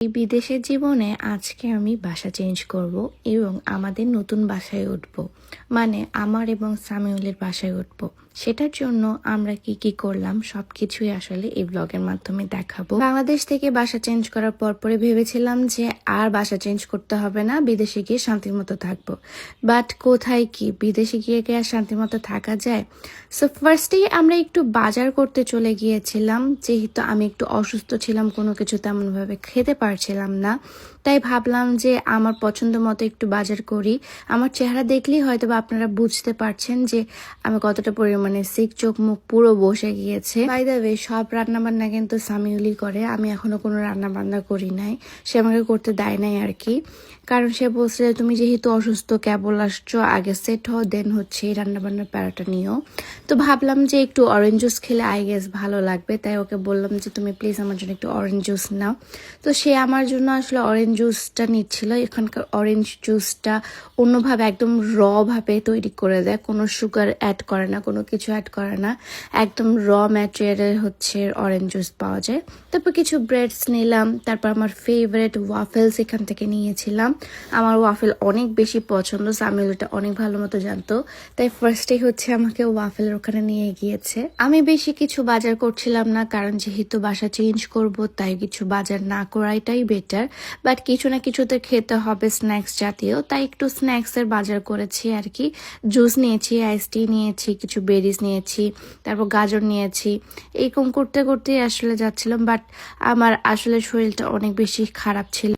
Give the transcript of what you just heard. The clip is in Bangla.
এই বিদেশের জীবনে আজকে আমি বাসা চেঞ্জ করব এবং আমাদের নতুন বাসায় উঠব। মানে আমার এবং সামিউলের বাসায় উঠব। সেটার জন্য আমরা কি কি করলাম সবকিছুই আসলে এই ব্লগের মাধ্যমে দেখাবো। বাংলাদেশ থেকে বাসা চেঞ্জ করার পরে ভেবেছিলাম যে আর বাসা চেঞ্জ করতে হবে না, বিদেশে গিয়ে শান্তির মতো থাকবো। বাট কোথায় কি বিদেশে গিয়ে কি আর শান্তির মতো থাকা যায়? সো ফার্স্টেই আমরা একটু বাজার করতে চলে গিয়েছিলাম, যেহেতু আমি একটু অসুস্থ ছিলাম, কোনো কিছু তেমনভাবে খেতে পারছিলাম না। তাই ভাবলাম যে আমার পছন্দ মতো একটু বাজার করি। আমার চেহারা দেখলেই হয়তো বা আপনারা বুঝতে পারছেন যে আমি কতটা পরিমাণে সিক, চোখ মুখ পুরো বসে গিয়েছে। বাই দ্য ওয়ে, সব রান্না বান্না কিন্তু সামিউলি করে, আমি এখনো কোনো রান্না বান্না করি নাই, সে আমাকে করতে দেয় নাই আর কি। কারণ সে বলছে যে তুমি যেহেতু অসুস্থ, কেবল আসছো, আগে সেট হও, দেন হচ্ছে এই রান্না বান্নার প্যারাটা নিও। তো ভাবলাম যে একটু অরেঞ্জ জুস খেলে আই গেস ভালো লাগবে, তাই ওকে বললাম যে তুমি প্লিজ আমার জন্য একটু অরেঞ্জ জুস নাও। তো সে আমার জন্য আসলে অরেঞ্জ জুসটা নিচ্ছিল। এখানকার অরেঞ্জ জুসটা অন্যভাবে একদম র ভাবে তৈরি করে দেয়, কোনো সুগার অ্যাড করে না, কোনো কিছু অ্যাড করে না, একদম র ম্যাটেরিয়ালের হচ্ছে অরেঞ্জ জুস পাওয়া যায়। তারপর কিছু ব্রেডস নিলাম, তারপর আমার ফেভারিট ওয়াফেলস এখান থেকে নিয়েছিলাম। আমার ওয়াফেল অনেক বেশি পছন্দ, সামিউল এটা অনেক ভালো মতো জানতো, তাই ফার্স্টেই হচ্ছে আমাকে ওয়াফেলের ওখানে নিয়ে গিয়েছে। আমি বেশি কিছু বাজার করছিলাম না, কারণ যেহেতু বাসা চেঞ্জ করব তাই কিছু বাজার না করাইটাই বেটার। বাট কিছু না কিছুতে খেতে হবে, স্ন্যাক্স জাতীয়, তাই একটু স্ন্যাক্সের বাজার করেছি আর কি। জুস নিয়েছি, আইস টি নিয়েছি, কিছু বেরিজ নিয়েছি, তারপর গাজর নিয়েছি। এরকম করতে করতেই আসলে যাচ্ছিলাম, বাট আমার আসলে শরীরটা অনেক বেশি খারাপ ছিল।